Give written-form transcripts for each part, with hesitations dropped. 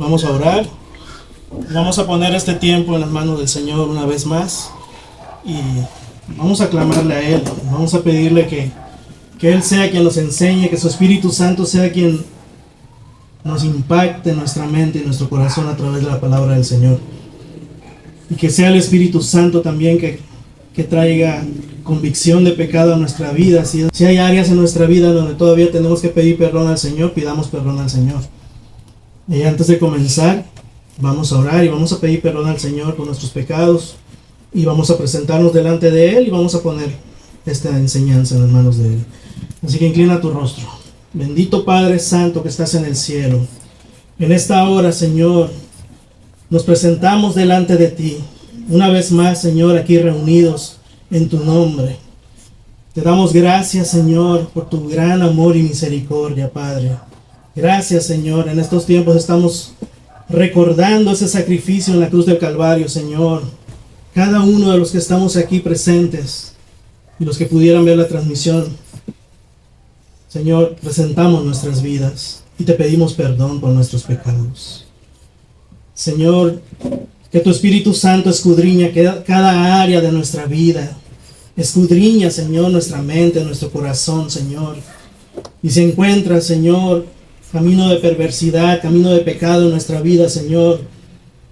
Vamos a orar. Vamos a poner este tiempo en las manos del Señor una vez más. Y vamos a clamarle a Él. Vamos a pedirle que Él sea quien nos enseñe, que su Espíritu Santo sea quien nos impacte nuestra mente y nuestro corazón a través de la palabra del Señor. Y que sea el Espíritu Santo también que traiga convicción de pecado a nuestra vida. Si hay áreas en nuestra vida donde todavía tenemos que pedir perdón al Señor, pidamos perdón al Señor. Y antes de comenzar, vamos a orar y vamos a pedir perdón al Señor por nuestros pecados. Y vamos a presentarnos delante de Él y vamos a poner esta enseñanza en las manos de Él. Así que inclina tu rostro. Bendito Padre Santo que estás en el cielo. En esta hora, Señor, nos presentamos delante de ti. Una vez más, Señor, aquí reunidos en tu nombre. Te damos gracias, Señor, por tu gran amor y misericordia, Padre. Gracias, Señor. En estos tiempos estamos recordando ese sacrificio en la cruz del Calvario, Señor. Cada uno de los que estamos aquí presentes y los que pudieran ver la transmisión, Señor, presentamos nuestras vidas y te pedimos perdón por nuestros pecados. Señor, que tu Espíritu Santo escudriña cada área de nuestra vida. Escudriña, Señor, nuestra mente, nuestro corazón, Señor. Y si encuentra, Señor, camino de perversidad, camino de pecado en nuestra vida, Señor,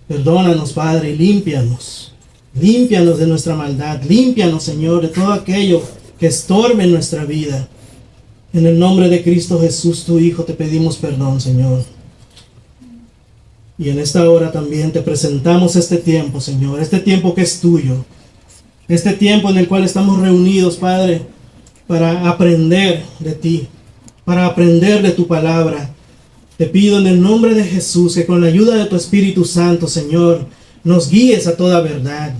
perdónanos, Padre, y límpianos. Límpianos de nuestra maldad. Límpianos, Señor, de todo aquello que estorbe en nuestra vida. En el nombre de Cristo Jesús, tu Hijo, te pedimos perdón, Señor. Y en esta hora también te presentamos este tiempo, Señor, este tiempo que es tuyo, este tiempo en el cual estamos reunidos, Padre, para aprender de ti, para aprender de tu palabra. Te pido en el nombre de Jesús que con la ayuda de tu Espíritu Santo, Señor, nos guíes a toda verdad.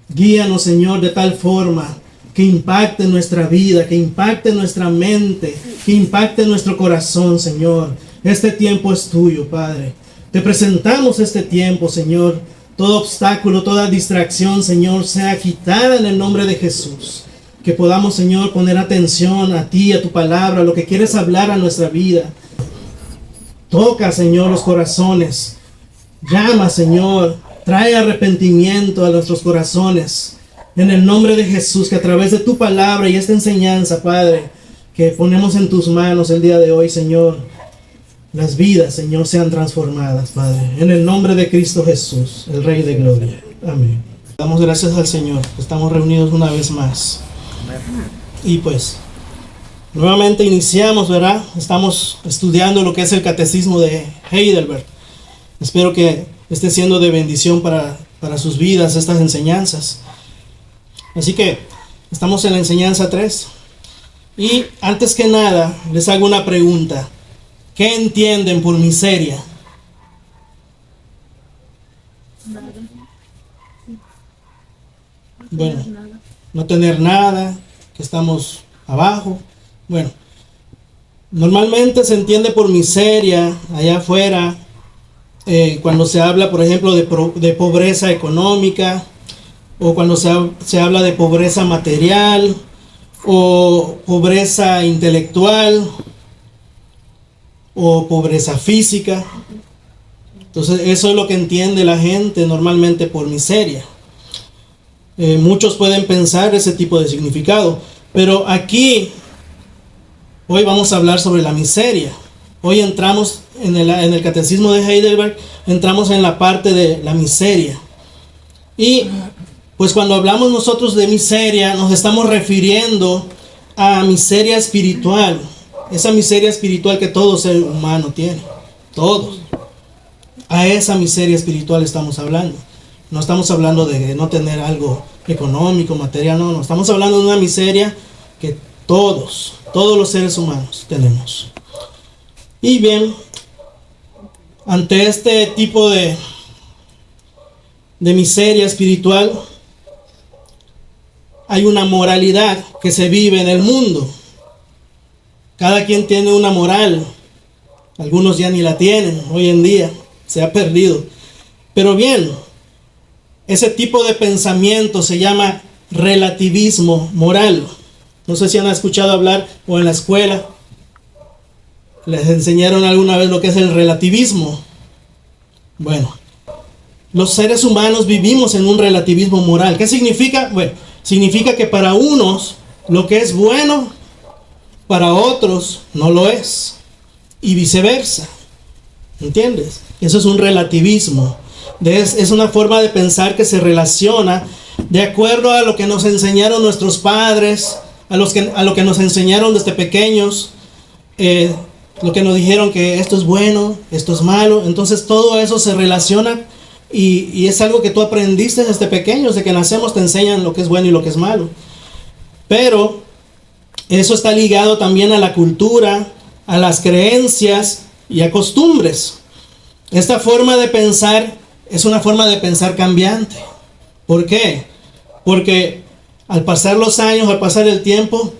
Guíanos, Señor, de tal forma que impacte nuestra vida, que impacte nuestra mente, que impacte nuestro corazón, Señor. Este tiempo es tuyo, Padre. Te presentamos este tiempo, Señor. Todo obstáculo, toda distracción, Señor, sea quitada en el nombre de Jesús. Que podamos, Señor, poner atención a ti, a tu palabra, a lo que quieres hablar a nuestra vida. Toca, Señor, los corazones. Llama, Señor. Trae arrepentimiento a nuestros corazones. En el nombre de Jesús, que a través de tu palabra y esta enseñanza, Padre, que ponemos en tus manos el día de hoy, Señor, las vidas, Señor, sean transformadas, Padre. En el nombre de Cristo Jesús, el Rey de Gloria. Amén. Damos gracias al Señor, que estamos reunidos una vez más. Y pues, nuevamente iniciamos, ¿verdad? Estamos estudiando lo que es el Catecismo de Heidelberg. Espero que esté siendo de bendición para sus vidas estas enseñanzas. Así que estamos en la enseñanza 3. Y antes que nada, les hago una pregunta. ¿Qué entienden por miseria? Bueno, no tener nada, que estamos abajo. Bueno, normalmente se entiende por miseria allá afuera cuando se habla, por ejemplo, de pobreza económica, o cuando se habla de pobreza material, o pobreza intelectual, o pobreza física. Entonces eso es lo que entiende la gente normalmente por miseria. Muchos pueden pensar ese tipo de significado, pero aquí hoy vamos a hablar sobre la miseria. Hoy entramos en el Catecismo de Heidelberg, entramos en la parte de la miseria. Y pues cuando hablamos nosotros de miseria, nos estamos refiriendo a miseria espiritual. Esa miseria espiritual que todo ser humano tiene. Todos. A esa miseria espiritual estamos hablando. No estamos hablando de no tener algo económico, material, no. Estamos hablando de una miseria que todos los seres humanos tenemos. Y bien, ante este tipo de miseria espiritual, hay una moralidad que se vive en el mundo. Cada quien tiene una moral. Algunos ya ni la tienen hoy en día. Se ha perdido. Pero bien, ese tipo de pensamiento se llama relativismo moral. No sé si han escuchado hablar o en la escuela les enseñaron alguna vez lo que es el relativismo. Bueno, los seres humanos vivimos en un relativismo moral. ¿Qué significa? Bueno, significa que para unos lo que es bueno, para otros no lo es. Y viceversa. ¿Entiendes? Eso es un relativismo. Es una forma de pensar que se relaciona de acuerdo a lo que nos enseñaron nuestros padres, a lo que nos enseñaron desde pequeños, lo que nos dijeron que esto es bueno, esto es malo. Entonces todo eso se relaciona y es algo que tú aprendiste desde pequeños, de que nacemos te enseñan lo que es bueno y lo que es malo. Pero eso está ligado también a la cultura, a las creencias y a costumbres. Esta forma de pensar es una forma de pensar cambiante. ¿Por qué? Porque al pasar los años, al pasar el tiempo,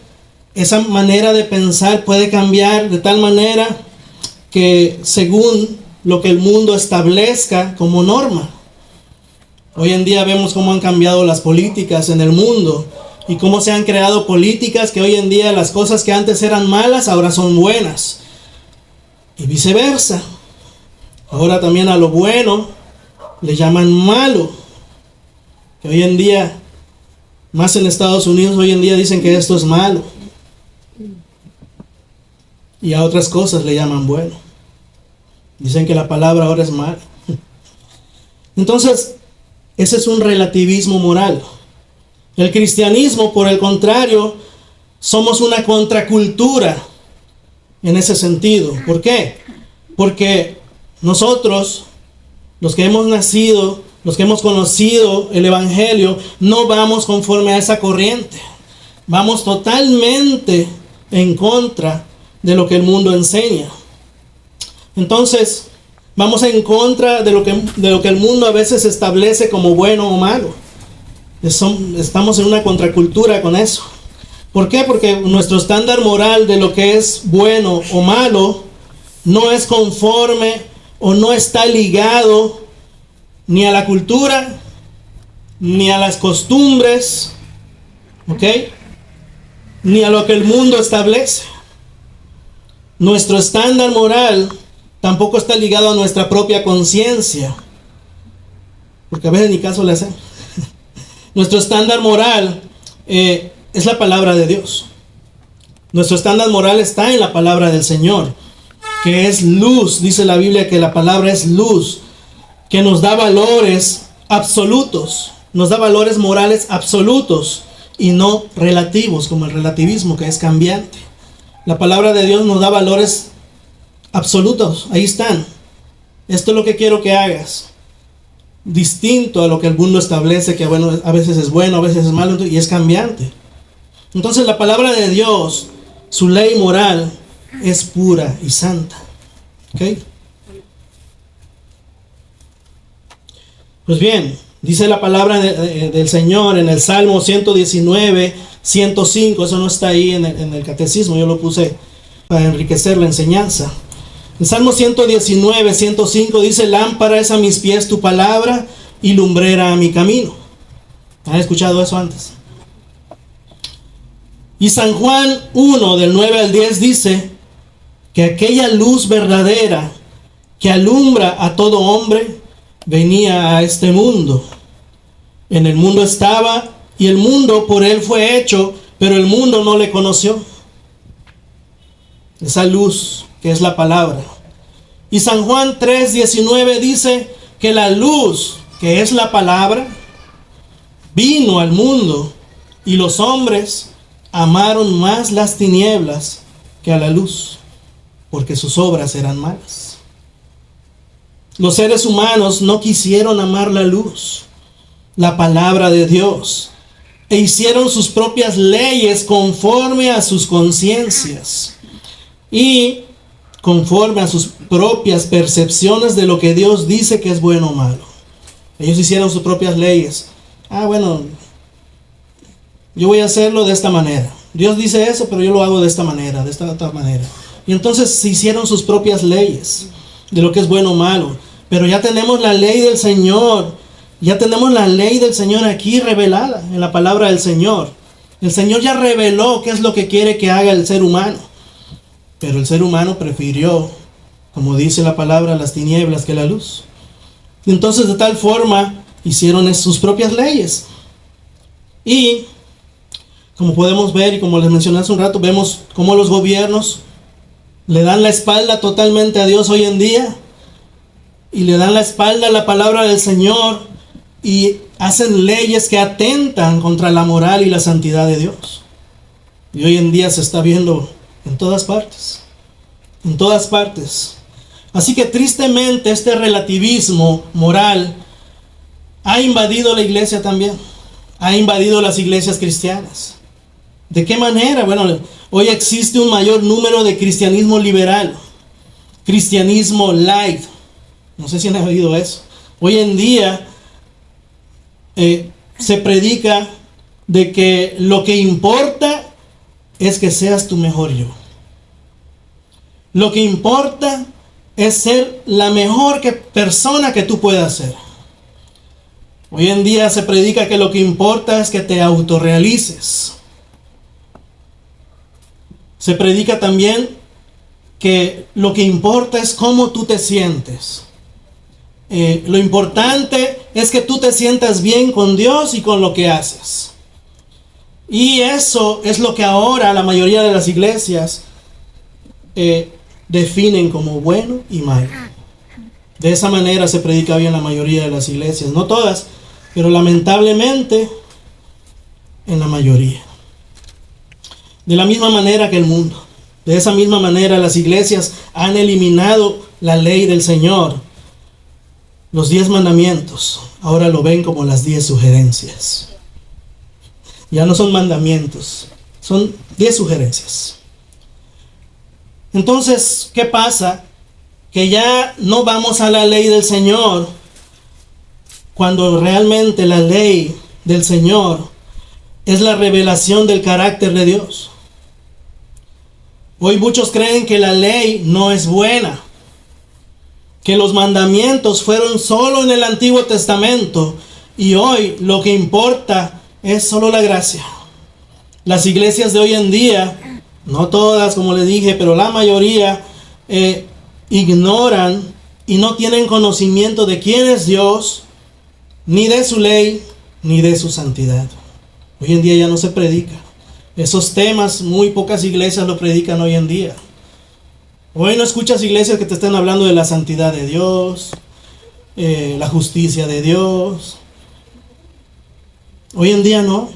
esa manera de pensar puede cambiar de tal manera que según lo que el mundo establezca como norma. Hoy en día vemos cómo han cambiado las políticas en el mundo y cómo se han creado políticas que hoy en día las cosas que antes eran malas ahora son buenas. Y viceversa. Ahora también a lo bueno le llaman malo. Que hoy en día, más en Estados Unidos, hoy en día dicen que esto es malo. Y a otras cosas le llaman bueno. Dicen que la palabra ahora es mala. Entonces, ese es un relativismo moral. El cristianismo, por el contrario, somos una contracultura en ese sentido. ¿Por qué? Porque nosotros, los que hemos nacido, los que hemos conocido el Evangelio, no vamos conforme a esa corriente. Vamos totalmente en contra de lo que el mundo enseña. Entonces, vamos en contra de lo que el mundo a veces establece como bueno o malo. Estamos en una contracultura con eso. ¿Por qué? Porque nuestro estándar moral de lo que es bueno o malo no es conforme o no está ligado ni a la cultura, ni a las costumbres, ¿ok? Ni a lo que el mundo establece. Nuestro estándar moral tampoco está ligado a nuestra propia conciencia, porque a veces ni caso le hacemos. Nuestro estándar moral es la palabra de Dios. Nuestro estándar moral está en la palabra del Señor, que es luz. Dice la Biblia que la palabra es luz, que nos da valores absolutos, nos da valores morales absolutos y no relativos, como el relativismo, que es cambiante. La palabra de Dios nos da valores absolutos, ahí están. Esto es lo que quiero que hagas. Distinto a lo que el mundo establece, que bueno, a veces es bueno, a veces es malo, y es cambiante. Entonces la palabra de Dios, su ley moral, es pura y santa. ¿Ok? Pues bien, dice la palabra del Señor en el Salmo 119, 105, eso no está ahí en el catecismo, yo lo puse para enriquecer la enseñanza. El Salmo 119, 105 dice: lámpara es a mis pies tu palabra y lumbrera a mi camino. ¿Han escuchado eso antes? Y San Juan 1, del 9 al 10 dice que aquella luz verdadera que alumbra a todo hombre venía a este mundo. En el mundo estaba y el mundo por él fue hecho, pero el mundo no le conoció. Esa luz que es la palabra. Y San Juan 3:19 dice que la luz, que es la palabra, vino al mundo y los hombres amaron más las tinieblas que a la luz, porque sus obras eran malas. Los seres humanos no quisieron amar la luz, la palabra de Dios, e hicieron sus propias leyes conforme a sus conciencias y conforme a sus propias percepciones de lo que Dios dice que es bueno o malo. Ellos hicieron sus propias leyes. Bueno, yo voy a hacerlo de esta manera. Dios dice eso, pero yo lo hago de esta manera, de esta otra manera. Y entonces se hicieron sus propias leyes de lo que es bueno o malo. Pero ya tenemos la ley del Señor. Ya tenemos la ley del Señor aquí revelada en la palabra del Señor. El Señor ya reveló qué es lo que quiere que haga el ser humano. Pero el ser humano prefirió, como dice la palabra, las tinieblas que la luz. Y entonces de tal forma hicieron sus propias leyes. Y como podemos ver y como les mencioné hace un rato, vemos cómo los gobiernos le dan la espalda totalmente a Dios hoy en día. Y le dan la espalda a la palabra del Señor. Y hacen leyes que atentan contra la moral y la santidad de Dios. Y hoy en día se está viendo en todas partes. En todas partes. Así que tristemente este relativismo moral ha invadido la iglesia también. Ha invadido las iglesias cristianas. ¿De qué manera? Bueno, hoy existe un mayor número de cristianismo liberal. Cristianismo light. No sé si han oído eso. Hoy en día se predica de que lo que importa es que seas tu mejor yo. Lo que importa es ser la mejor persona que tú puedas ser. Hoy en día se predica que lo que importa es que te autorrealices. Se predica también que lo que importa es cómo tú te sientes. Lo importante es que tú te sientas bien con Dios y con lo que haces. Y eso es lo que ahora la mayoría de las iglesias definen como bueno y malo. De esa manera se predica bien la mayoría de las iglesias. No todas, pero lamentablemente en la mayoría. De la misma manera que el mundo. De esa misma manera las iglesias han eliminado la ley del Señor. Los 10 mandamientos. Ahora lo ven como las 10 sugerencias. Ya no son mandamientos. Son 10 sugerencias. Entonces, ¿qué pasa? Que ya no vamos a la ley del Señor cuando realmente la ley del Señor es la revelación del carácter de Dios. Hoy muchos creen que la ley no es buena, que los mandamientos fueron solo en el Antiguo Testamento y hoy lo que importa es solo la gracia. Las iglesias de hoy en día, no todas como les dije, pero la mayoría ignoran y no tienen conocimiento de quién es Dios, ni de su ley, ni de su santidad. Hoy en día ya no se predica. Esos temas muy pocas iglesias lo predican hoy en día. Hoy no escuchas iglesias que te estén hablando de la santidad de Dios, la justicia de Dios. Hoy en día no.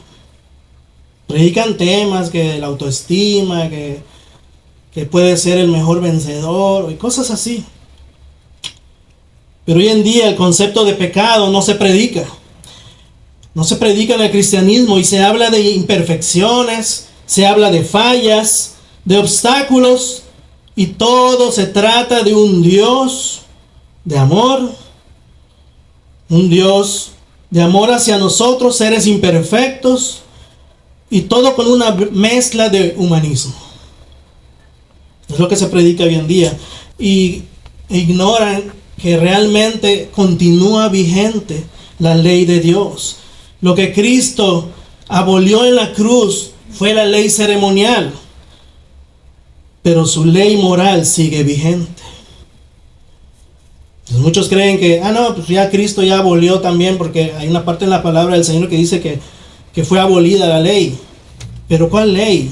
Predican temas que la autoestima, que puede ser el mejor vencedor y cosas así. Pero hoy en día el concepto de pecado no se predica. No se predica en el cristianismo y se habla de imperfecciones, se habla de fallas, de obstáculos y todo se trata de un Dios de amor, un Dios de amor hacia nosotros, seres imperfectos y todo con una mezcla de humanismo. Es lo que se predica hoy en día y ignoran que realmente continúa vigente la ley de Dios. Lo que Cristo abolió en la cruz fue la ley ceremonial, pero su ley moral sigue vigente. Entonces muchos creen que, pues ya Cristo ya abolió también, porque hay una parte en la palabra del Señor que dice que fue abolida la ley. Pero ¿cuál ley?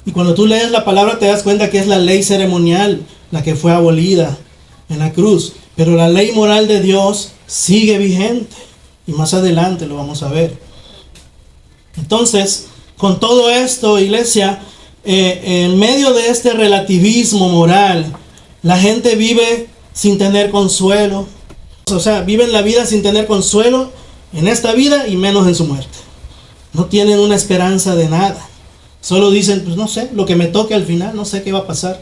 Y cuando tú lees la palabra te das cuenta que es la ley ceremonial la que fue abolida en la cruz. Pero la ley moral de Dios sigue vigente. Y más adelante lo vamos a ver. Entonces, con todo esto, iglesia, en medio de este relativismo moral, la gente vive sin tener consuelo. O sea, viven la vida sin tener consuelo en esta vida y menos en su muerte. No tienen una esperanza de nada. Solo dicen, pues no sé, lo que me toque al final, no sé qué va a pasar.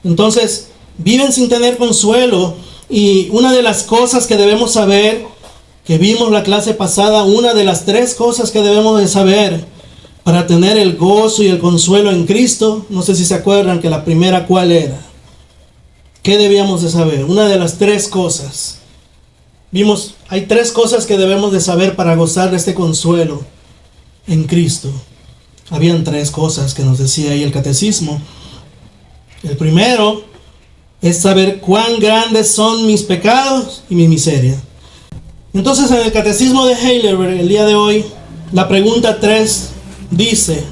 Entonces, viven sin tener consuelo. Y una de las cosas que debemos saber, que vimos la clase pasada, una de las 3 cosas que debemos de saber para tener el gozo y el consuelo en Cristo, no sé si se acuerdan que la primera, ¿cuál era? ¿Qué debíamos de saber? Una de las 3 cosas. Vimos, hay 3 cosas que debemos de saber para gozar de este consuelo en Cristo. Habían 3 cosas que nos decía ahí el catecismo. El primero es saber cuán grandes son mis pecados y mi miseria. Entonces, en el Catecismo de Heidelberg, el día de hoy, la pregunta 3 dice,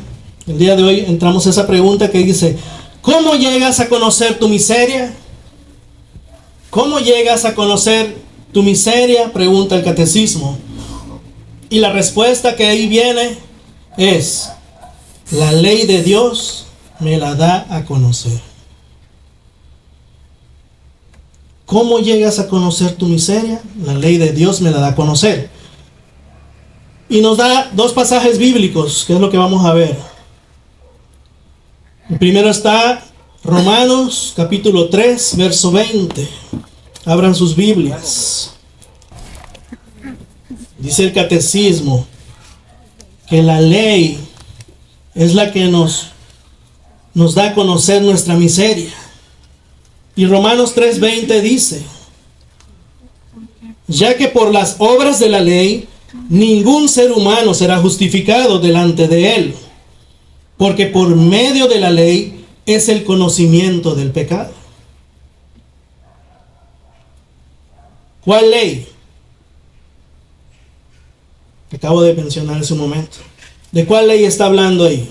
el día de hoy entramos a esa pregunta que dice, ¿cómo llegas a conocer tu miseria? ¿Cómo llegas a conocer tu miseria? Pregunta el Catecismo. Y la respuesta que ahí viene es, la ley de Dios me la da a conocer. ¿Cómo llegas a conocer tu miseria? La ley de Dios me la da a conocer. Y nos da dos pasajes bíblicos, que es lo que vamos a ver. El primero está Romanos capítulo 3, verso 20. Abran sus Biblias. Dice el Catecismo que la ley es la que nos da a conocer nuestra miseria. Y Romanos 3:20 dice, ya que por las obras de la ley ningún ser humano será justificado delante de él, porque por medio de la ley es el conocimiento del pecado. ¿Cuál ley? Que acabo de mencionar hace un momento. ¿De cuál ley está hablando ahí?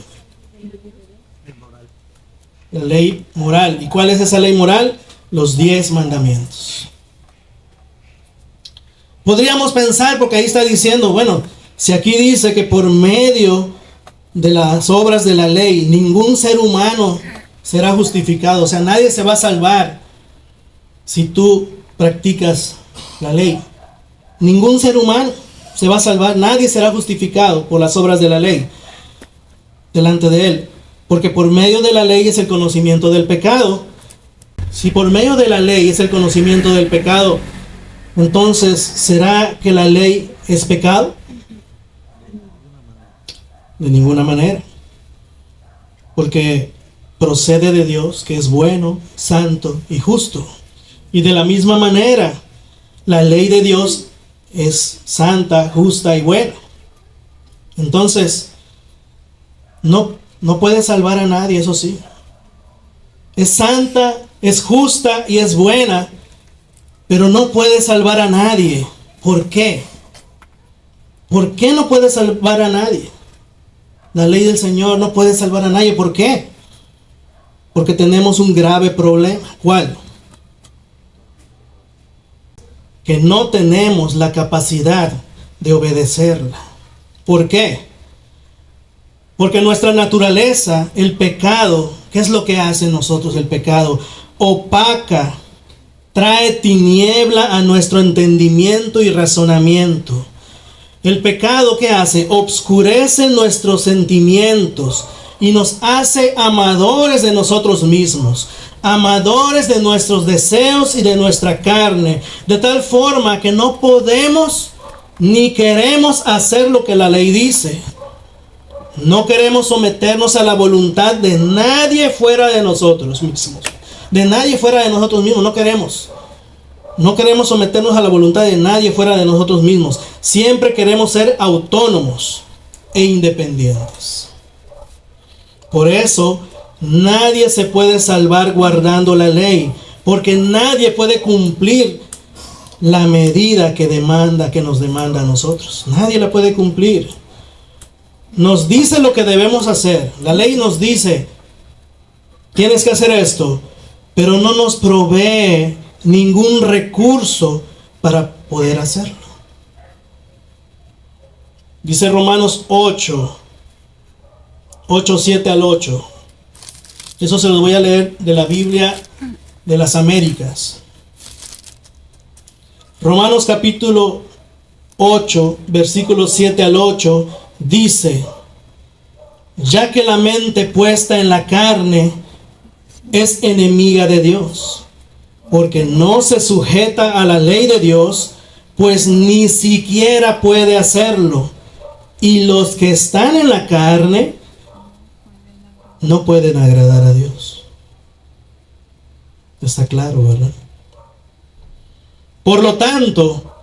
La ley moral. ¿Y cuál es esa ley moral? Los 10 mandamientos. Podríamos pensar, porque ahí está diciendo, bueno, si aquí dice que por medio de las obras de la ley ningún ser humano será justificado, o sea, nadie se va a salvar si tú practicas la ley. Ningún ser humano se va a salvar, nadie será justificado por las obras de la ley delante de él, porque por medio de la ley es el conocimiento del pecado. Si por medio de la ley es el conocimiento del pecado, entonces, ¿será que la ley es pecado? De ninguna manera. Porque procede de Dios, que es bueno, santo y justo. Y de la misma manera, la ley de Dios es santa, justa y buena. Entonces, no puede salvar a nadie, eso sí. Es santa, es justa y es buena, pero no puede salvar a nadie. ¿Por qué? ¿Por qué no puede salvar a nadie? La ley del Señor no puede salvar a nadie. ¿Por qué? Porque tenemos un grave problema. ¿Cuál? Que no tenemos la capacidad de obedecerla. ¿Por qué? Porque nuestra naturaleza, el pecado, ¿qué es lo que hace en nosotros el pecado? Opaca, trae tiniebla a nuestro entendimiento y razonamiento. El pecado, ¿qué hace? Obscurece nuestros sentimientos y nos hace amadores de nosotros mismos, amadores de nuestros deseos y de nuestra carne, de tal forma que no podemos ni queremos hacer lo que la ley dice. No queremos someternos a la voluntad de nadie fuera de nosotros mismos. De nadie fuera de nosotros mismos, no queremos. No queremos someternos a la voluntad de nadie fuera de nosotros mismos. Siempre queremos ser autónomos e independientes. Por eso, nadie se puede salvar guardando la ley, porque nadie puede cumplir la medida que nos demanda a nosotros. Nadie la puede cumplir. Nos dice lo que debemos hacer. La ley nos dice, tienes que hacer esto, pero no nos provee ningún recurso para poder hacerlo. Dice Romanos 8, 7 al 8. Eso se los voy a leer de la Biblia de las Américas. Romanos capítulo 8, versículos 7 al 8, dice, ya que la mente puesta en la carne es enemiga de Dios, porque no se sujeta a la ley de Dios, pues ni siquiera puede hacerlo. Y los que están en la carne no pueden agradar a Dios. Está claro, ¿verdad? Por lo tanto,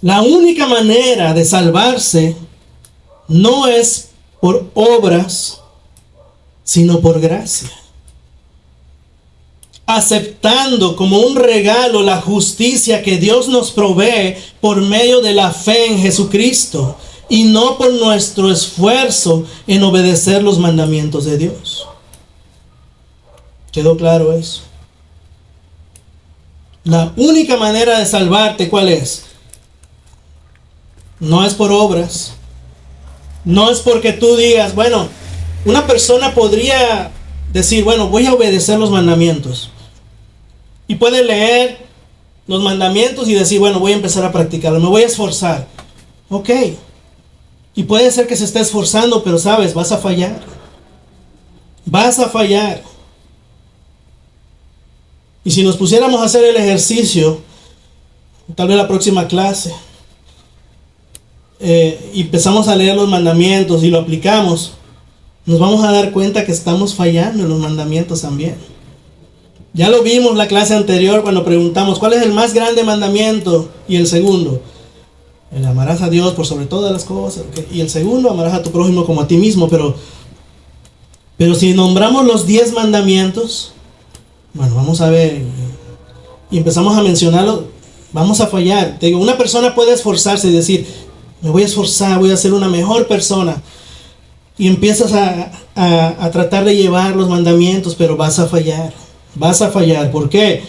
la única manera de salvarse no es por obras, sino por gracia. aceptando como un regalo la justicia que Dios nos provee por medio de la fe en Jesucristo y no por nuestro esfuerzo en obedecer los mandamientos de Dios. ¿Quedó claro eso? La única manera de salvarte, ¿cuál es? No es por obras. No es porque tú digas, bueno, una persona podría decir, bueno, voy a obedecer los mandamientos. Y puede leer los mandamientos y decir, bueno, voy a empezar a practicarlo, me voy a esforzar. Ok. Y puede ser que se esté esforzando, pero sabes, vas a fallar. Vas a fallar. Y si nos pusiéramos a hacer el ejercicio, tal vez la próxima clase, y empezamos a leer los mandamientos y lo aplicamos, nos vamos a dar cuenta que estamos fallando en los mandamientos también. Ya lo vimos la clase anterior cuando preguntamos cuál es el más grande mandamiento y el segundo. El amarás a Dios por sobre todas las cosas. Y el segundo, amarás a tu prójimo como a ti mismo. Pero si nombramos los 10 mandamientos, bueno, vamos a ver, y empezamos a mencionarlo, vamos a fallar. Te digo, una persona puede esforzarse y decir, me voy a esforzar, voy a ser una mejor persona. Y empiezas a tratar de llevar los mandamientos, pero vas a fallar. Vas a fallar. ¿Por qué?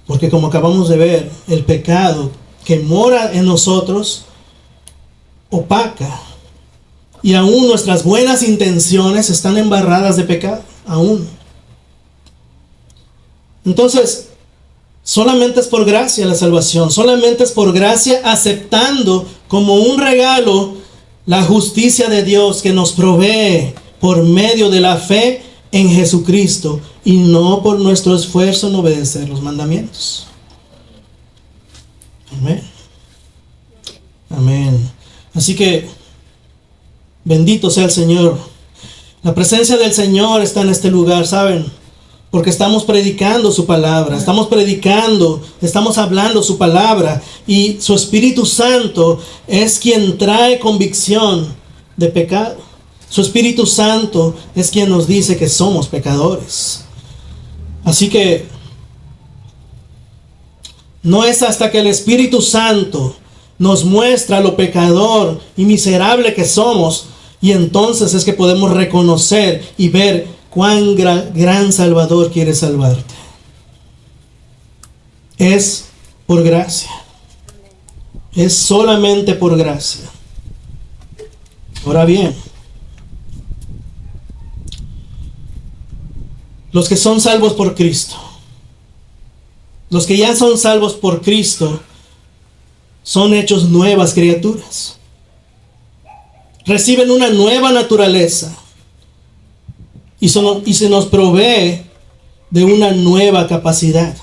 Porque como acabamos de ver, el pecado que mora en nosotros opaca. Y aún nuestras buenas intenciones están embarradas de pecado. Aún. Entonces, solamente es por gracia la salvación. Solamente es por gracia aceptando como un regalo la justicia de Dios que nos provee por medio de la fe en Jesucristo y no por nuestro esfuerzo en obedecer los mandamientos. Amén. Amén. Así que, bendito sea el Señor. La presencia del Señor está en este lugar, ¿saben? Porque estamos predicando su palabra, estamos hablando su palabra y su Espíritu Santo es quien trae convicción de pecado. Su Espíritu Santo es quien nos dice que somos pecadores. Así que no es hasta que el Espíritu Santo nos muestra lo pecador y miserable que somos y entonces es que podemos reconocer y ver cuán gran Salvador quiere salvarte. Es por gracia. Es solamente por gracia. Ahora bien, los que son salvos por Cristo, los que ya son salvos por Cristo, son hechos nuevas criaturas. Reciben una nueva naturaleza. Y se nos provee de una nueva capacidad.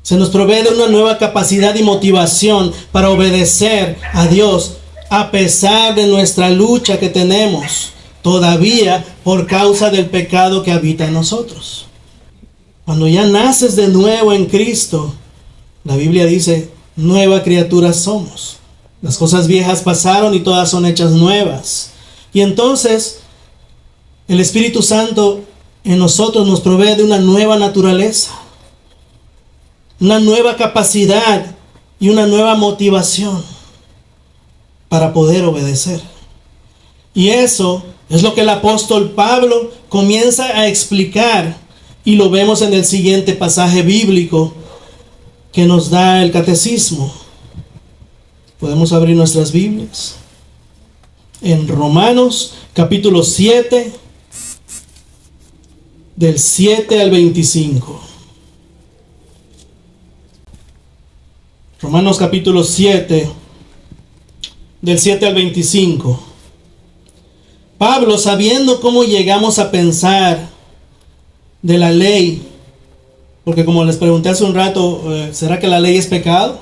Se nos provee de una nueva capacidad y motivación para obedecer a Dios a pesar de nuestra lucha que tenemos todavía por causa del pecado que habita en nosotros. Cuando ya naces de nuevo en Cristo, la Biblia dice, nueva criatura somos. Las cosas viejas pasaron y todas son hechas nuevas. Y entonces, el Espíritu Santo en nosotros nos provee de una nueva naturaleza, una nueva capacidad y una nueva motivación para poder obedecer. Y eso es lo que el apóstol Pablo comienza a explicar y lo vemos en el siguiente pasaje bíblico que nos da el catecismo. Podemos abrir nuestras Biblias en Romanos capítulo 7 del 7 al 25. Romanos capítulo 7 del 7 al 25. Pablo, sabiendo cómo llegamos a pensar de la ley, porque como les pregunté hace un rato, ¿será que la ley es pecado?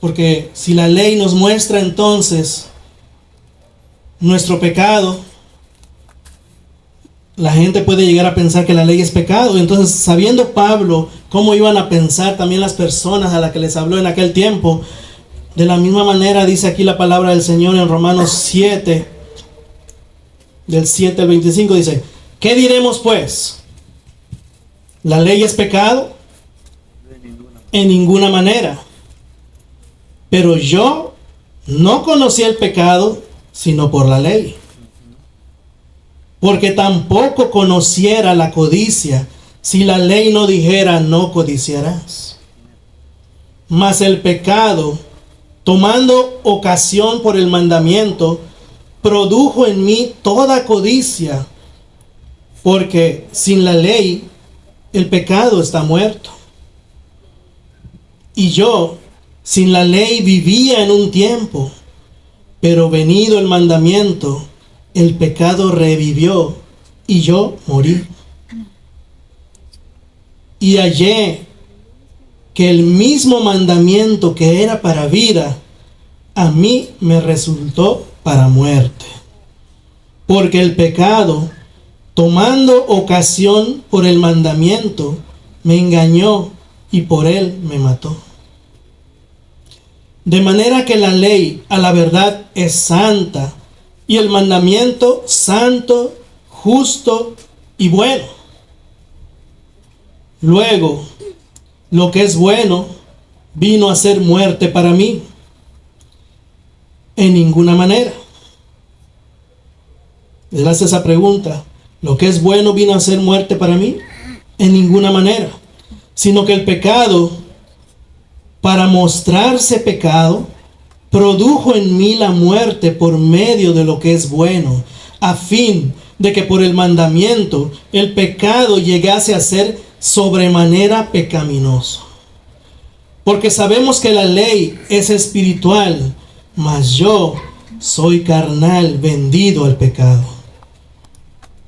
Porque si la ley nos muestra entonces nuestro pecado, la gente puede llegar a pensar que la ley es pecado. Entonces, sabiendo Pablo cómo iban a pensar también las personas a las que les habló en aquel tiempo, de la misma manera dice aquí la palabra del Señor en Romanos 7, del 7 al 25, dice, ¿qué diremos pues? ¿La ley es pecado? En ninguna manera. Pero yo no conocí el pecado sino por la ley. Porque tampoco conociera la codicia si la ley no dijera no codiciarás. Mas el pecado, tomando ocasión por el mandamiento, produjo en mí toda codicia, porque sin la ley el pecado está muerto. Y yo, sin la ley, vivía en un tiempo, pero venido el mandamiento, el pecado revivió y yo morí. Y hallé que el mismo mandamiento que era para vida, a mí me resultó para muerte. Porque el pecado, tomando ocasión por el mandamiento, me engañó y por él me mató. De manera que la ley a la verdad es santa y el mandamiento santo, justo y bueno. Luego, lo que es bueno vino a ser muerte para mí. En ninguna manera. Le hace esa pregunta. ¿Lo que es bueno vino a ser muerte para mí? En ninguna manera. Sino que el pecado, para mostrarse pecado, produjo en mí la muerte por medio de lo que es bueno, a fin de que por el mandamiento el pecado llegase a ser sobremanera pecaminoso. Porque sabemos que la ley es espiritual, mas yo soy carnal, vendido al pecado.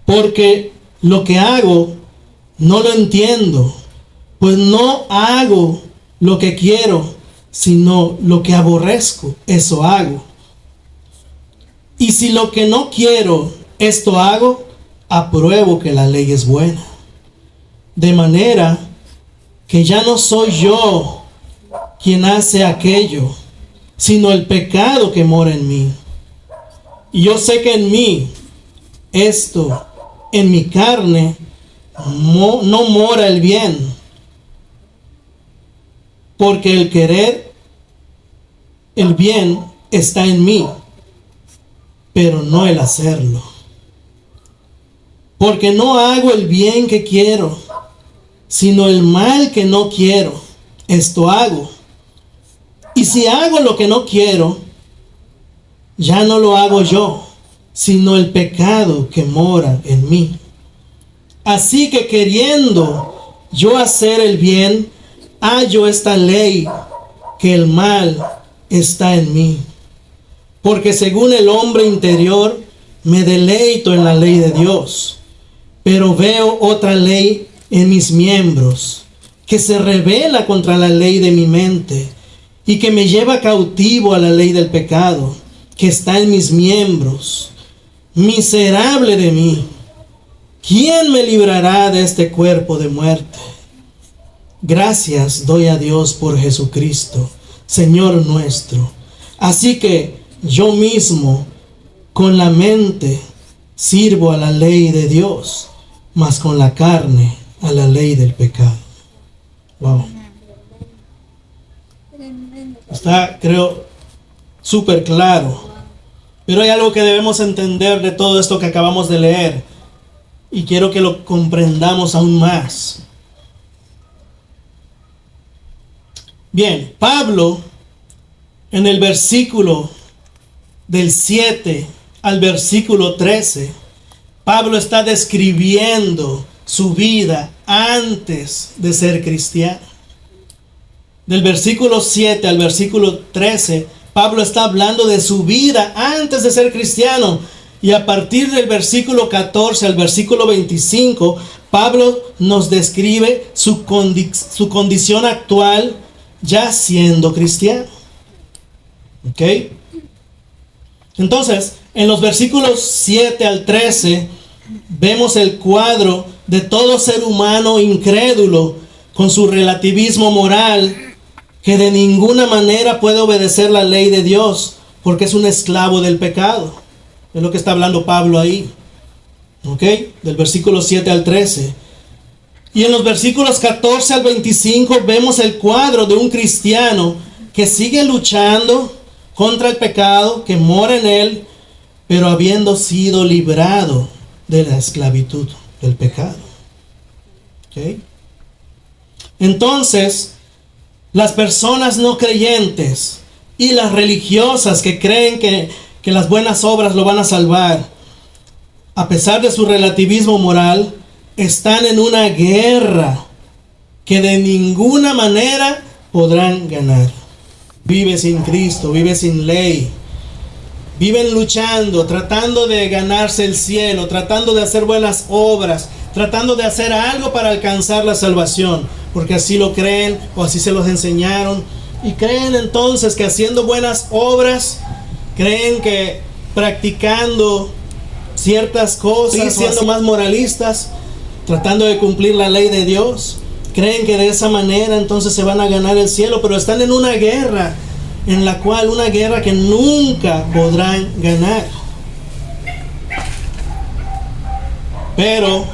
Porque lo que hago no lo entiendo, pues no hago lo que quiero, sino lo que aborrezco, eso hago. Y si lo que no quiero, esto hago, apruebo que la ley es buena. De manera que ya no soy yo quien hace aquello, sino el pecado que mora en mí. Y yo sé que en mí, esto, en mi carne, no mora el bien. Porque el querer el bien está en mí, pero no el hacerlo. Porque no hago el bien que quiero, sino el mal que no quiero, esto hago. Y si hago lo que no quiero, ya no lo hago yo, sino el pecado que mora en mí. Así que queriendo yo hacer el bien, hallo esta ley, que el mal está en mí. Porque según el hombre interior, me deleito en la ley de Dios, pero veo otra ley en mis miembros, que se rebela contra la ley de mi mente, y que me lleva cautivo a la ley del pecado, que está en mis miembros. Miserable de mí, ¿quién me librará de este cuerpo de muerte? Gracias doy a Dios por Jesucristo, Señor nuestro. Así que yo mismo, con la mente, sirvo a la ley de Dios, mas con la carne a la ley del pecado. Wow. Está, creo, súper claro. Pero hay algo que debemos entender de todo esto que acabamos de leer. Y quiero que lo comprendamos aún más. Bien, Pablo, en el versículo del 7 al versículo 13, Pablo está describiendo su vida antes de ser cristiano. Del versículo 7 al versículo 13, Pablo está hablando de su vida antes de ser cristiano. Y a partir del versículo 14 al versículo 25, Pablo nos describe su condición actual ya siendo cristiano. ¿Ok? Entonces, en los versículos 7 al 13, vemos el cuadro de todo ser humano incrédulo con su relativismo moral, que de ninguna manera puede obedecer la ley de Dios porque es un esclavo del pecado. Es lo que está hablando Pablo ahí. ¿Ok? Del versículo 7 al 13. Y en los versículos 14 al 25 vemos el cuadro de un cristiano que sigue luchando contra el pecado, que mora en él, pero habiendo sido librado de la esclavitud del pecado. ¿Okay? Entonces, las personas no creyentes y las religiosas que creen que las buenas obras lo van a salvar, a pesar de su relativismo moral, están en una guerra que de ninguna manera podrán ganar. Vive sin Cristo, vive sin ley. Viven luchando, tratando de ganarse el cielo, tratando de hacer buenas obras, tratando de hacer algo para alcanzar la salvación, porque así lo creen o así se los enseñaron. Y creen entonces que haciendo buenas obras, creen que practicando ciertas cosas, siendo más moralistas, tratando de cumplir la ley de Dios, creen que de esa manera entonces se van a ganar el cielo, pero están en una guerra, en la cual una guerra que nunca podrán ganar. Pero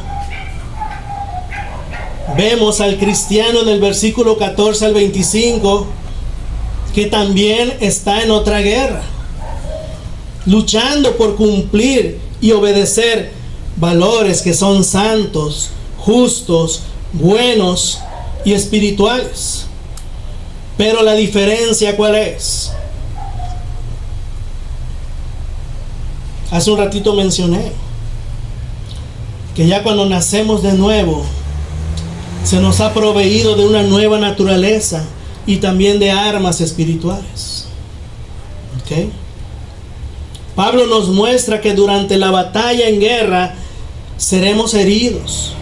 vemos al cristiano en el versículo 14 al 25 que también está en otra guerra, luchando por cumplir y obedecer valores que son santos, justos, buenos y espirituales. Pero la diferencia, ¿cuál es? Hace un ratito mencioné que ya cuando nacemos de nuevo, se nos ha proveído de una nueva naturaleza y también de armas espirituales. ¿Okay? Pablo nos muestra que durante la batalla en guerra seremos heridos.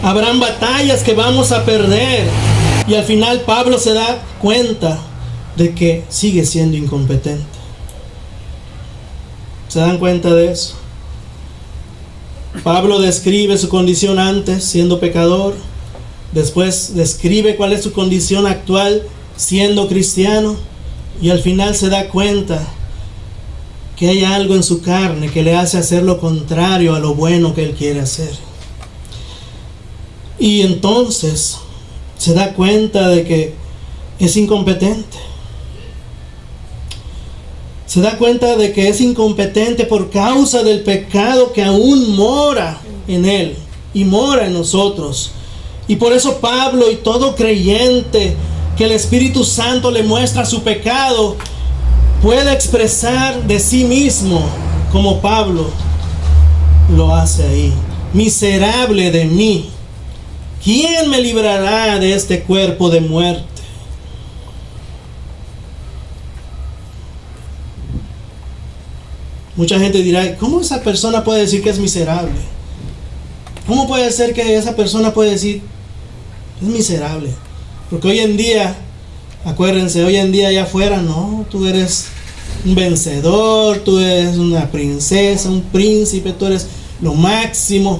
Habrán batallas que vamos a perder. Y al final Pablo se da cuenta de que sigue siendo incompetente. ¿Se dan cuenta de eso? Pablo describe su condición antes siendo pecador. Después describe cuál es su condición actual siendo cristiano. Y al final se da cuenta que hay algo en su carne que le hace hacer lo contrario a lo bueno que él quiere hacer. Y entonces se da cuenta de que es incompetente. Se da cuenta de que es incompetente por causa del pecado que aún mora en él y mora en nosotros. Y por eso Pablo y todo creyente que el Espíritu Santo le muestra su pecado puede expresar de sí mismo como Pablo lo hace ahí: miserable de mí, ¿quién me librará de este cuerpo de muerte? Mucha gente dirá, ¿cómo esa persona puede decir que es miserable? ¿Cómo puede ser que esa persona puede decir es miserable? Porque hoy en día, acuérdense, hoy en día allá afuera, no, tú eres un vencedor, tú eres una princesa, un príncipe, tú eres lo máximo.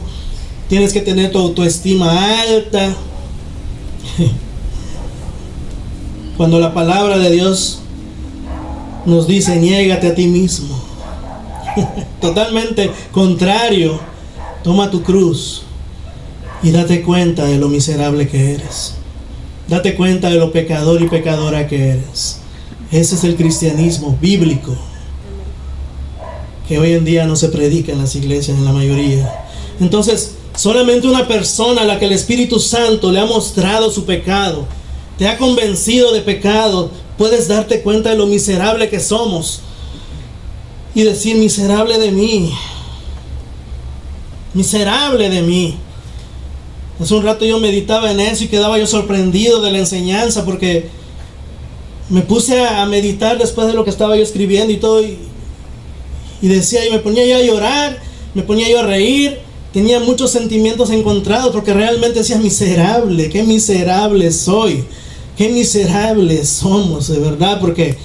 Tienes que tener tu autoestima alta. Cuando la palabra de Dios nos dice, niégate a ti mismo. Totalmente contrario. Toma tu cruz y date cuenta de lo miserable que eres. Date cuenta de lo pecador y pecadora que eres. Ese es el cristianismo bíblico, que hoy en día no se predica en las iglesias, en la mayoría. Entonces, solamente una persona a la que el Espíritu Santo le ha mostrado su pecado, te ha convencido de pecado, puedes darte cuenta de lo miserable que somos y decir, miserable de mí, miserable de mí. Hace un rato yo meditaba en eso y quedaba yo sorprendido de la enseñanza, porque me puse a meditar después de lo que estaba yo escribiendo y todo, y decía, y me ponía yo a llorar, me ponía yo a reír. Tenía muchos sentimientos encontrados, porque realmente decía, miserable, qué miserable soy, qué miserables somos, de verdad, porque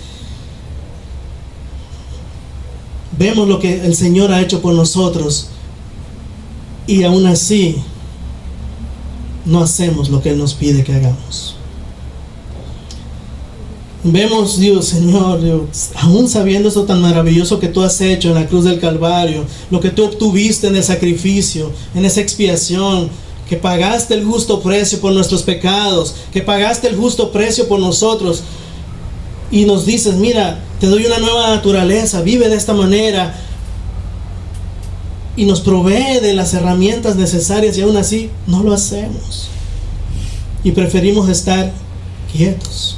vemos lo que el Señor ha hecho por nosotros y aún así no hacemos lo que Él nos pide que hagamos. Vemos, Dios, Señor, Dios, aún sabiendo eso tan maravilloso que tú has hecho en la cruz del Calvario, lo que tú obtuviste en el sacrificio, en esa expiación, que pagaste el justo precio por nuestros pecados, que pagaste el justo precio por nosotros, y nos dices, mira, te doy una nueva naturaleza, vive de esta manera, y nos provee de las herramientas necesarias, y aún así no lo hacemos, y preferimos estar quietos.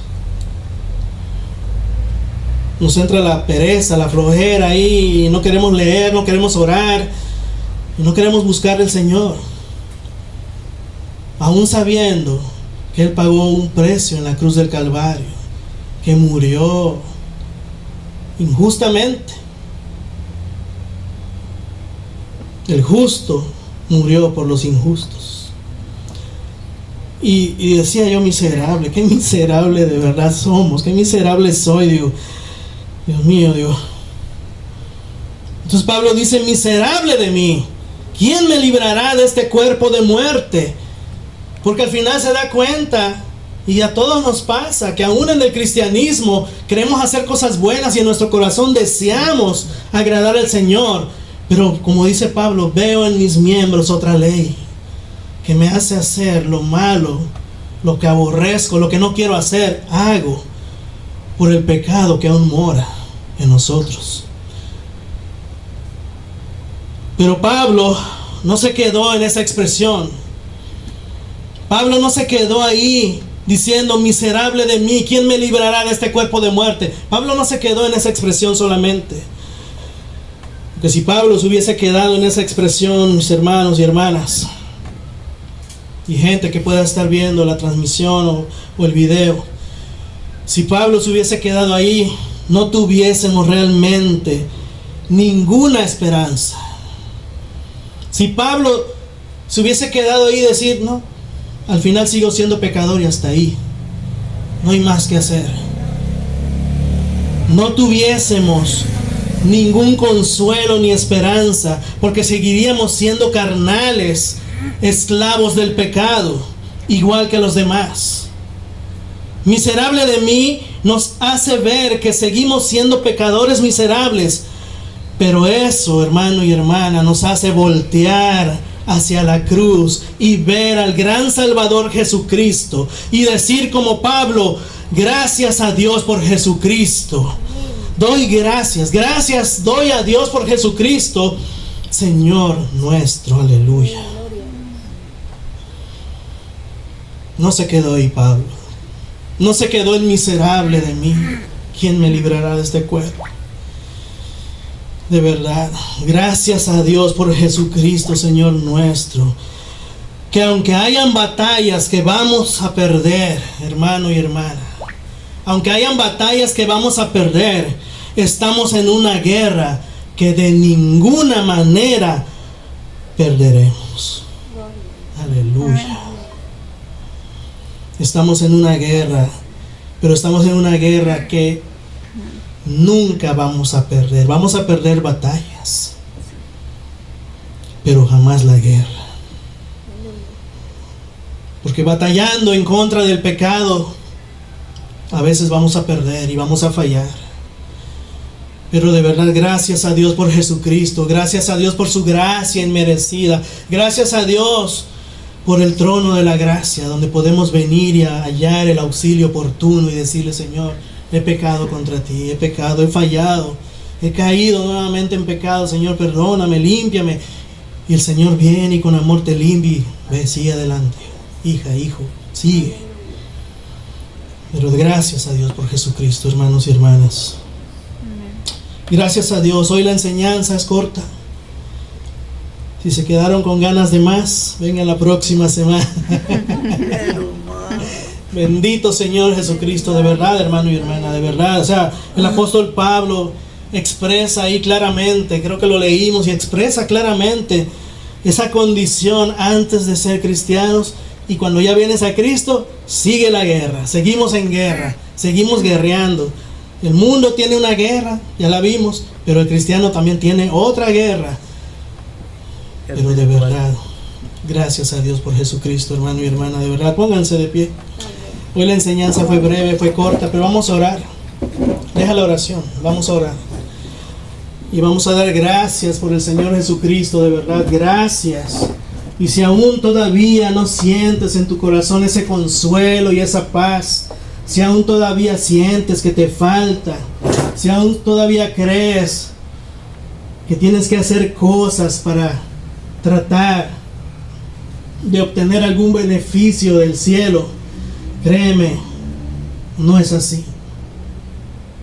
Nos entra la pereza, la flojera ahí, y no queremos leer, no queremos orar, y no queremos buscar al Señor, aún sabiendo que Él pagó un precio en la cruz del Calvario, que murió injustamente. El justo murió por los injustos. Y decía yo, miserable, qué miserable de verdad somos, qué miserable soy, digo, Dios mío, Dios. Entonces Pablo dice, miserable de mí, ¿quién me librará de este cuerpo de muerte? Porque al final se da cuenta, y a todos nos pasa, que aún en el cristianismo queremos hacer cosas buenas y en nuestro corazón deseamos agradar al Señor. Pero como dice Pablo, veo en mis miembros otra ley que me hace hacer lo malo, lo que aborrezco, lo que no quiero hacer, hago por el pecado que aún mora en nosotros. Pero Pablo no se quedó en esa expresión. Pablo no se quedó ahí diciendo, miserable de mí, ¿quién me librará de este cuerpo de muerte? Pablo no se quedó en esa expresión solamente. Porque si Pablo se hubiese quedado en esa expresión, mis hermanos y hermanas, y gente que pueda estar viendo la transmisión o el video, si Pablo se hubiese quedado ahí, no tuviésemos realmente ninguna esperanza. Si Pablo se hubiese quedado ahí y decir, no, al final sigo siendo pecador y hasta ahí, no hay más que hacer, no tuviésemos ningún consuelo ni esperanza, porque seguiríamos siendo carnales, esclavos del pecado, igual que los demás. Miserable de mí nos hace ver que seguimos siendo pecadores miserables, pero eso, hermano y hermana, nos hace voltear hacia la cruz y ver al gran Salvador Jesucristo y decir como Pablo, gracias a Dios por Jesucristo. Doy gracias doy a Dios por Jesucristo, Señor nuestro, aleluya. No se quedó ahí Pablo, no se quedó en miserable de mí, ¿quién me librará de este cuerpo? De verdad, gracias a Dios por Jesucristo, Señor nuestro, que aunque hayan batallas que vamos a perder, hermano y hermana, aunque hayan batallas que vamos a perder, estamos en una guerra que de ninguna manera perderemos. Aleluya. Estamos en una guerra, pero estamos en una guerra que nunca vamos a perder. Vamos a perder batallas, pero jamás la guerra. Porque batallando en contra del pecado, a veces vamos a perder y vamos a fallar. Pero de verdad, gracias a Dios por Jesucristo. Gracias a Dios por su gracia inmerecida. Gracias a Dios por el trono de la gracia, donde podemos venir y hallar el auxilio oportuno y decirle, Señor, he pecado contra ti, he pecado, he fallado, he caído nuevamente en pecado, Señor, perdóname, límpiame. Y el Señor viene y con amor te limpia. Ve, sigue adelante, hija, hijo, sigue. Pero gracias a Dios por Jesucristo, hermanos y hermanas. Gracias a Dios. Hoy la enseñanza es corta. Si se quedaron con ganas de más, vengan la próxima semana. Bendito Señor Jesucristo, de verdad, hermano y hermana, de verdad. O sea, el apóstol Pablo expresa ahí claramente, creo que lo leímos, y expresa claramente esa condición antes de ser cristianos. Y cuando ya vienes a Cristo, sigue la guerra. Seguimos en guerra, seguimos guerreando. El mundo tiene una guerra, ya la vimos, pero el cristiano también tiene otra guerra. Pero de verdad, gracias a Dios por Jesucristo, hermano y hermana, de verdad, pónganse de pie. Hoy la enseñanza fue breve, fue corta, pero vamos a orar. Deja la oración, vamos a orar. Y vamos a dar gracias por el Señor Jesucristo, de verdad, gracias Y si aún todavía no sientes en tu corazón ese consuelo y esa paz, si aún todavía sientes que te falta, si aún todavía crees que tienes que hacer cosas para tratar de obtener algún beneficio del cielo, créeme, no es así.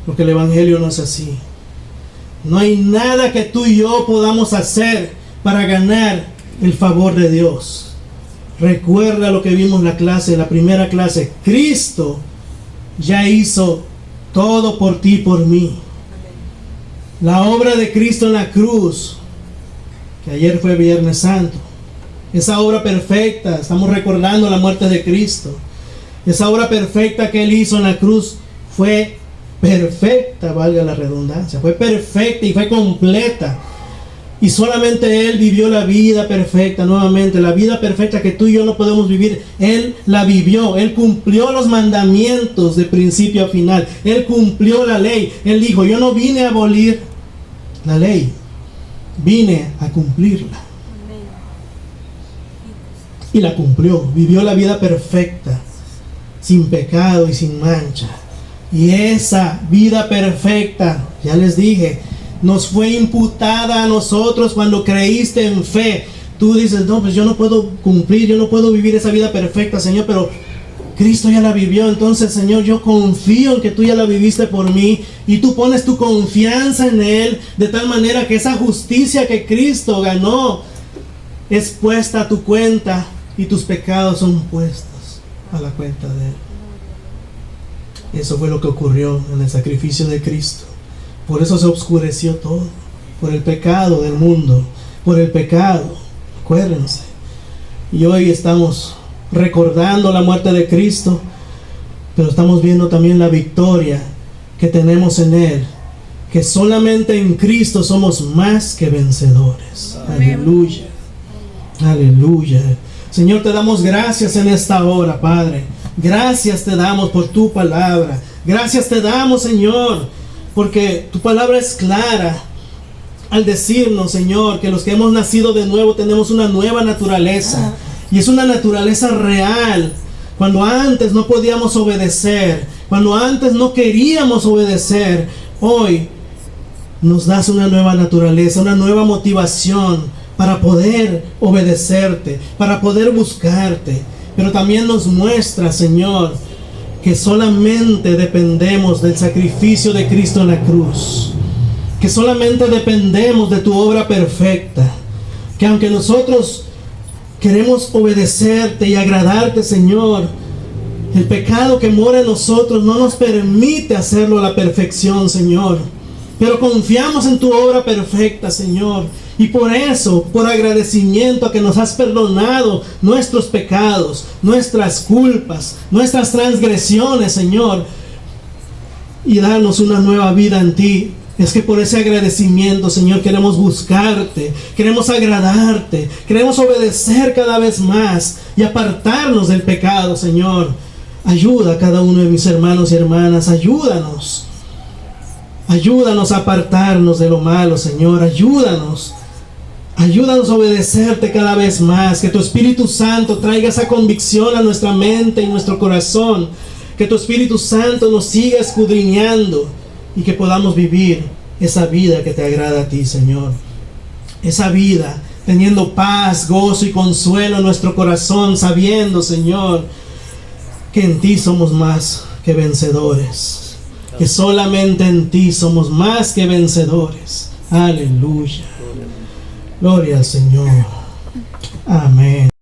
Porque el Evangelio no es así. No hay nada que tú y yo podamos hacer para ganar el favor de Dios. Recuerda lo que vimos en la primera clase. Cristo ya hizo todo por ti y por mí. La obra de Cristo en la cruz, que ayer fue Viernes Santo, esa obra perfecta, estamos recordando la muerte de Cristo. Esa obra perfecta que Él hizo en la cruz fue perfecta, valga la redundancia, fue perfecta y fue completa. Y solamente Él vivió la vida perfecta, nuevamente, la vida perfecta que tú y yo no podemos vivir. Él la vivió, Él cumplió los mandamientos de principio a final. Él cumplió la ley. Él dijo, yo no vine a abolir la ley, vine a cumplirla. Y la cumplió, vivió la vida perfecta, sin pecado y sin mancha. Y esa vida perfecta, ya les dije, nos fue imputada a nosotros cuando creíste en fe. Tú dices, no, pues yo no puedo cumplir, yo no puedo vivir esa vida perfecta, Señor, pero Cristo ya la vivió. Entonces, Señor, yo confío en que tú ya la viviste por mí, y tú pones tu confianza en Él, de tal manera que esa justicia que Cristo ganó es puesta a tu cuenta, y tus pecados son puestos a la cuenta de Él. Eso fue lo que ocurrió en el sacrificio de Cristo. Por eso se oscureció todo, por el pecado del mundo, por el pecado. Acuérdense. Y hoy estamos recordando la muerte de Cristo, pero estamos viendo también la victoria que tenemos en Él, que solamente en Cristo somos más que vencedores. Aleluya. Aleluya. Señor, te damos gracias en esta hora, Padre. Gracias te damos por tu palabra. Gracias te damos, Señor, porque tu palabra es clara al decirnos, Señor, que los que hemos nacido de nuevo tenemos una nueva naturaleza. Y es una naturaleza real. Cuando antes no podíamos obedecer, cuando antes no queríamos obedecer, hoy nos das una nueva naturaleza, una nueva motivación para poder obedecerte, para poder buscarte. Pero también nos muestra, Señor, que solamente dependemos del sacrificio de Cristo en la cruz, que solamente dependemos de tu obra perfecta, que aunque nosotros queremos obedecerte y agradarte, Señor, el pecado que mora en nosotros no nos permite hacerlo a la perfección, Señor. Pero confiamos en tu obra perfecta, Señor. Y por eso, por agradecimiento a que nos has perdonado nuestros pecados, nuestras culpas, nuestras transgresiones, Señor, y darnos una nueva vida en ti, es que por ese agradecimiento, Señor, queremos buscarte, queremos agradarte, queremos obedecer cada vez más y apartarnos del pecado, Señor. Ayuda a cada uno de mis hermanos y hermanas, ayúdanos. Ayúdanos a apartarnos de lo malo, Señor. Ayúdanos a obedecerte cada vez más. Que tu Espíritu Santo traiga esa convicción a nuestra mente y nuestro corazón. Que tu Espíritu Santo nos siga escudriñando y que podamos vivir esa vida que te agrada a ti, Señor. Esa vida teniendo paz, gozo y consuelo en nuestro corazón, sabiendo, Señor, que en ti somos más que vencedores. Que solamente en ti somos más que vencedores. Aleluya. Gloria al Señor. Amén.